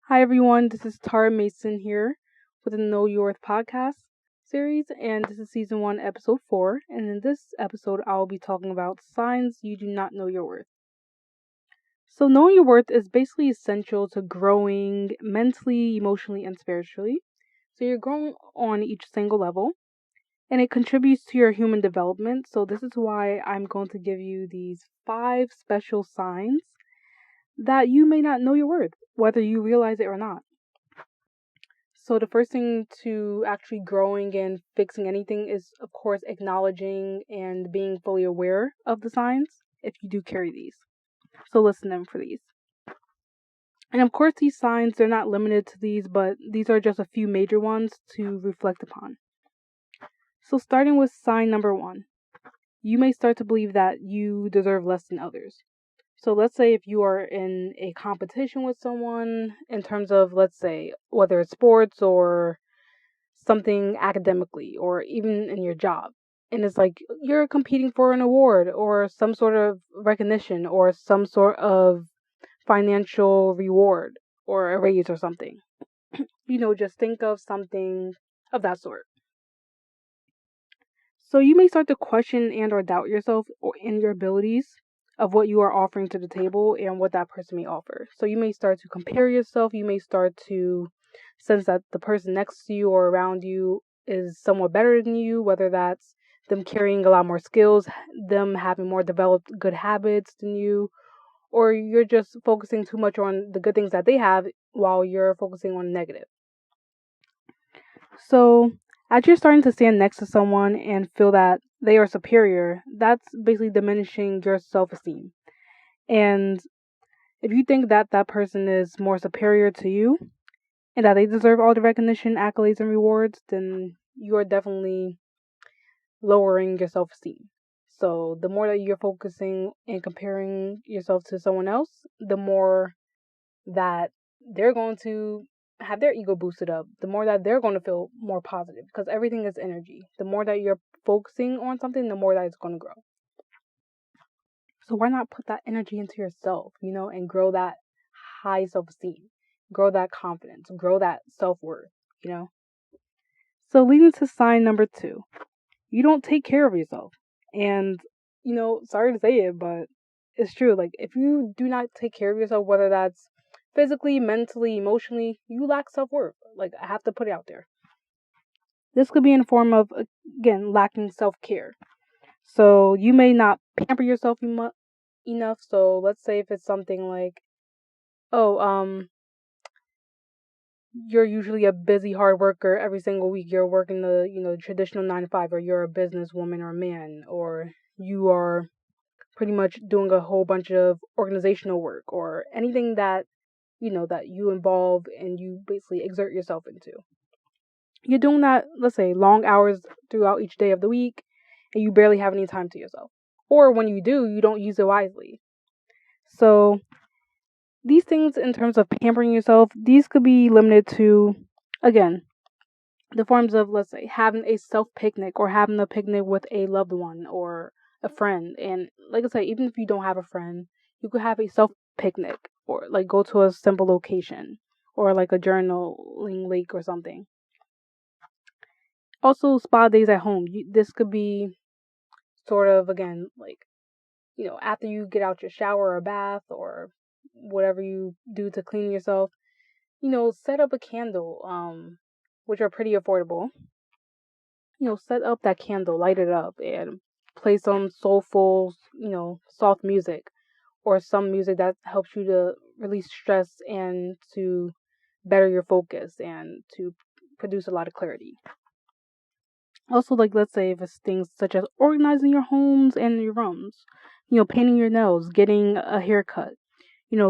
Hi everyone, this is Tara Mason here with the Know Your Worth podcast series, and this is season 1, episode 4. And in this episode, I'll be talking about signs you do not know your worth. So, knowing your worth is basically essential to growing mentally, emotionally, and spiritually. So, you're growing on each single level, and it contributes to your human development. So, this is why I'm going to give you these 5 special signs that you may not know your worth, whether you realize it or not. So the first thing to actually growing and fixing anything is, of course, acknowledging and being fully aware of the signs if you do carry these. So listen to them for these. And of course, these signs, they're not limited to these, but these are just a few major ones to reflect upon. So starting with sign number 1, you may start to believe that you deserve less than others. So let's say if you are in a competition with someone in terms of, let's say, whether it's sports or something academically or even in your job. And it's like you're competing for an award or some sort of recognition or some sort of financial reward or a raise or something. Just think of something of that sort. So you may start to question and or doubt yourself and your abilities of what you are offering to the table and what that person may offer. So you may start to compare yourself. You may start to sense that the person next to you or around you is somewhat better than you, whether that's them carrying a lot more skills, them having more developed good habits than you, or you're just focusing too much on the good things that they have while you're focusing on negative. So, as you're starting to stand next to someone and feel that they are superior, that's basically diminishing your self esteem. And if you think that that person is more superior to you and that they deserve all the recognition, accolades, and rewards, then you are definitely lowering your self esteem. So, the more that you're focusing and comparing yourself to someone else, the more that they're going to have their ego boosted up, the more that they're going to feel more positive because everything is energy. The more that you're focusing on something, the more that it's going to grow. So why not put that energy into yourself, and grow that high self-esteem, grow that confidence, grow that self-worth. So leading to sign number 2, you don't take care of yourself. And, sorry to say it, but it's true. Like, if you do not take care of yourself, whether that's physically, mentally, emotionally, you lack self worth. Like, I have to put it out there. This could be in the form of, again, lacking self care. So, you may not pamper yourself enough. So, let's say if it's something like, oh, you're usually a busy hard worker every single week. You're working the, traditional 9 to 5, or you're a businesswoman or man, or you are pretty much doing a whole bunch of organizational work or anything that that you involve and you basically exert yourself into. You're doing that, let's say, long hours throughout each day of the week, and you barely have any time to yourself. Or when you do, you don't use it wisely. So these things, in terms of pampering yourself, these could be limited to, again, the forms of, let's say, having a self picnic or having a picnic with a loved one or a friend. And like I say, even if you don't have a friend, you could have a self picnic or like go to a simple location or like a journaling lake or something. Also, spa days at home. This could be sort of, again, like, after you get out your shower or bath or whatever you do to clean yourself, set up a candle, which are pretty affordable. Set up that candle, light it up, and play some soulful, soft music or some music that helps you to release stress and to better your focus and to produce a lot of clarity. Also, like, let's say if it's things such as organizing your homes and your rooms, painting your nails, getting a haircut,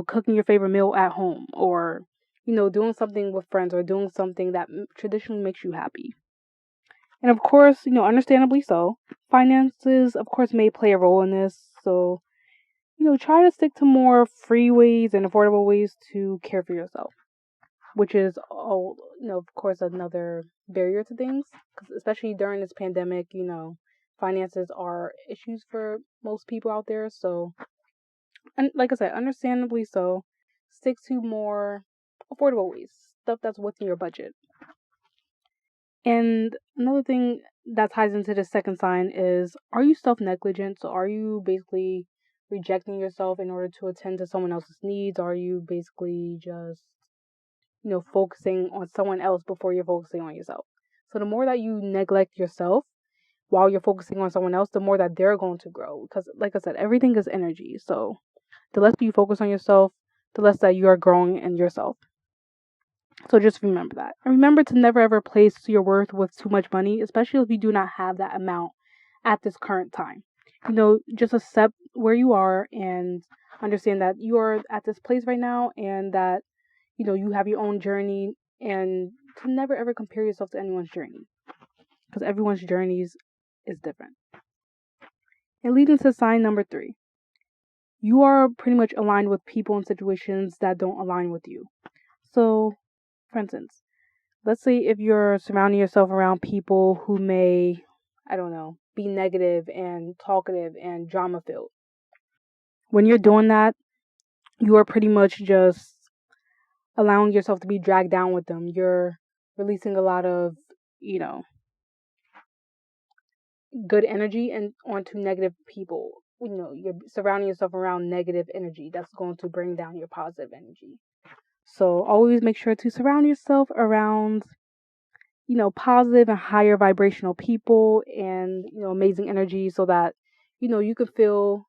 cooking your favorite meal at home, or, doing something with friends or doing something that traditionally makes you happy. And of course, understandably so, finances, of course, may play a role in this. So, try to stick to more free ways and affordable ways to care for yourself, which is all, of course, another barrier to things. Because especially during this pandemic, finances are issues for most people out there. So, and like I said, understandably so, stick to more affordable ways, stuff that's within your budget. And another thing that ties into the second sign is, are you self negligent? So are you basically rejecting yourself in order to attend to someone else's needs? Are you basically just, focusing on someone else before you're focusing on yourself? So the more that you neglect yourself while you're focusing on someone else, the more that they're going to grow. Because, like I said, everything is energy. So the less you focus on yourself, the less that you are growing in yourself. So just remember that. And remember to never ever place your worth with too much money, especially if you do not have that amount at this current time. Just accept where you are and understand that you are at this place right now, and that, you have your own journey, and to never ever compare yourself to anyone's journey, because everyone's journeys is different. And leading to sign number 3, you are pretty much aligned with people and situations that don't align with you. So, for instance, let's say if you're surrounding yourself around people who may, I don't know, be negative and talkative and drama filled. When you're doing that, you are pretty much just allowing yourself to be dragged down with them. You're releasing a lot of, good energy and onto negative people. You're surrounding yourself around negative energy that's going to bring down your positive energy. So always make sure to surround yourself around, positive and higher vibrational people and, amazing energy, so that, you could feel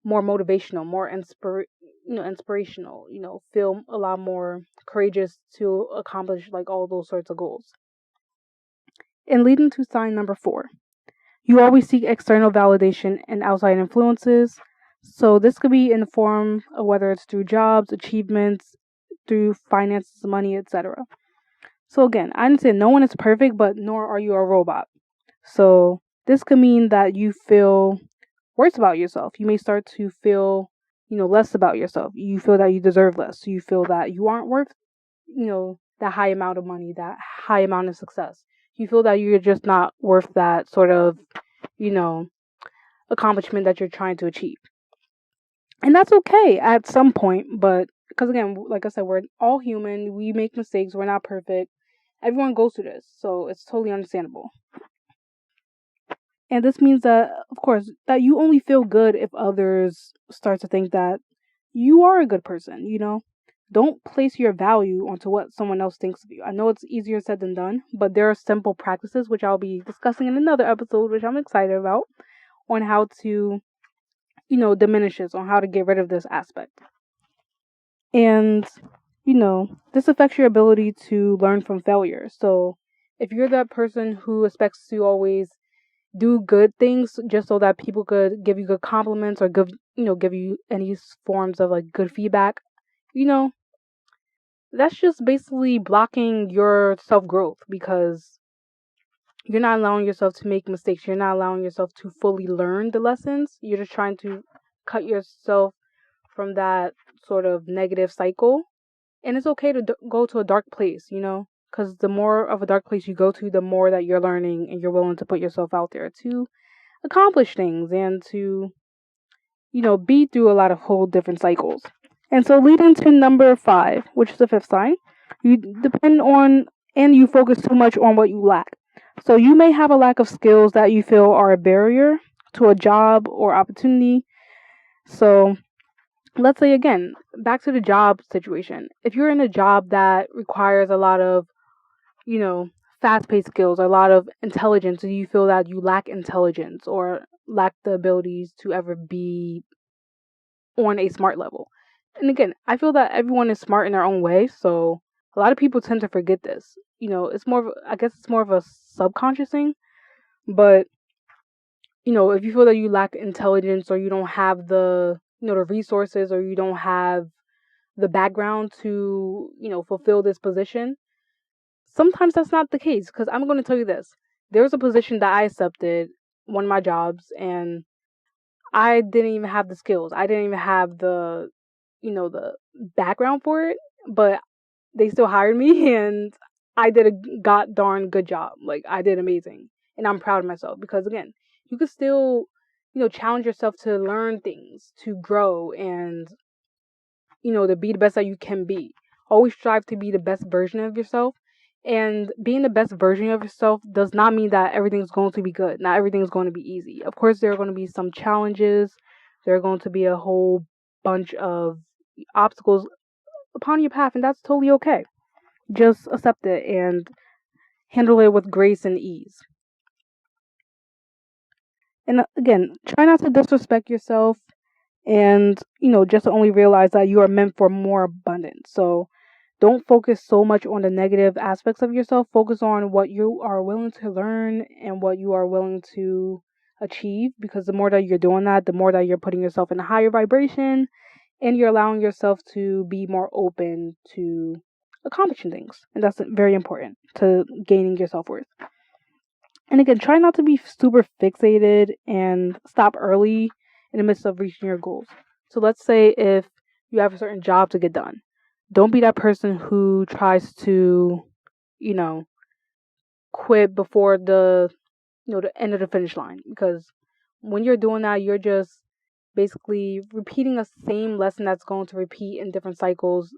more motivational, more inspirational, feel a lot more courageous to accomplish like all those sorts of goals. And leading to sign number 4, you always seek external validation and outside influences. So this could be in the form of whether it's through jobs, achievements, through finances, money, etc. So again, I understand no one is perfect, but nor are you a robot. So this could mean that you feel worse about yourself. You may start to feel, less about yourself. You feel that you deserve less. You feel that you aren't worth, that high amount of money, that high amount of success. You feel that you're just not worth that sort of, accomplishment that you're trying to achieve. And that's okay at some point, but because again, like I said, we're all human. We make mistakes. We're not perfect. Everyone goes through this, so it's totally understandable. And this means that, of course, that you only feel good if others start to think that you are a good person, Don't place your value onto what someone else thinks of you. I know it's easier said than done, but there are simple practices, which I'll be discussing in another episode, which I'm excited about, on how to, diminish this, on how to get rid of this aspect. And, this affects your ability to learn from failure. So if you're that person who expects to always do good things just so that people could give you good compliments or give you any forms of like good feedback, that's just basically blocking your self-growth, because you're not allowing yourself to make mistakes. You're not allowing yourself to fully learn the lessons. You're just trying to cut yourself from that sort of negative cycle. And it's okay to go to a dark place, because the more of a dark place you go to, the more that you're learning and you're willing to put yourself out there to accomplish things and to, be through a lot of whole different cycles. And so leading to number 5, which is the 5th sign, you depend on and you focus too much on what you lack. So you may have a lack of skills that you feel are a barrier to a job or opportunity. So let's say again, back to the job situation. If you're in a job that requires a lot of, fast-paced skills, a lot of intelligence, and you feel that you lack intelligence or lack the abilities to ever be on a smart level. And again, I feel that everyone is smart in their own way, so a lot of people tend to forget this. It's more of, I guess it's more of a subconscious thing, but if you feel that you lack intelligence, or you don't have the, the resources, or you don't have the background to, fulfill this position, sometimes that's not the case. Because I'm going to tell you this. There was a position that I accepted, one of my jobs, and I didn't even have the skills. I didn't even have the, the background for it, but they still hired me, and I did a god darn good job. Like, I did amazing. And I'm proud of myself, because again, you could still, challenge yourself to learn things, to grow, and, to be the best that you can be. always strive to be the best version of yourself. And being the best version of yourself does not mean that everything's going to be good. Not everything's going to be easy. Of course, there are going to be some challenges. There are going to be a whole bunch of obstacles upon your path, and that's totally okay. Just accept it and handle it with grace and ease. And again, try not to disrespect yourself and, just only realize that you are meant for more abundance. So don't focus so much on the negative aspects of yourself. Focus on what you are willing to learn and what you are willing to achieve, because the more that you're doing that, the more that you're putting yourself in a higher vibration and you're allowing yourself to be more open to accomplishing things. And that's very important to gaining your self-worth. And again, try not to be super fixated and stop early in the midst of reaching your goals. So let's say if you have a certain job to get done, don't be that person who tries to, quit before the end of the finish line. Because when you're doing that, you're just basically repeating the same lesson that's going to repeat in different cycles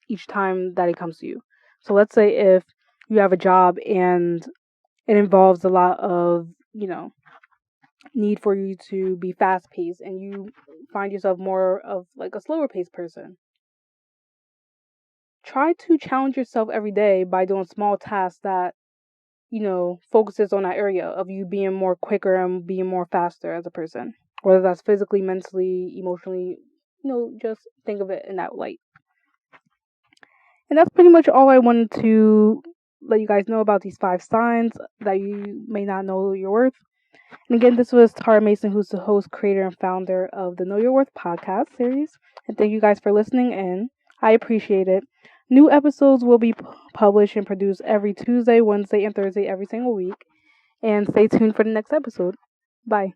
each time that it comes to you. So let's say if you have a job and it involves a lot of, need for you to be fast paced and you find yourself more of like a slower paced person. Try to challenge yourself every day by doing small tasks that, focuses on that area of you being more quicker and being more faster as a person. Whether that's physically, mentally, emotionally, just think of it in that light. And that's pretty much all I wanted to let you guys know about these 5 signs that you may not know your worth. And again, this was Tara Mason, who's the host, creator, and founder of the Know Your Worth podcast series. And thank you guys for listening in. I appreciate it. New episodes will be published and produced every Tuesday, Wednesday, and Thursday every single week. And stay tuned for the next episode. Bye.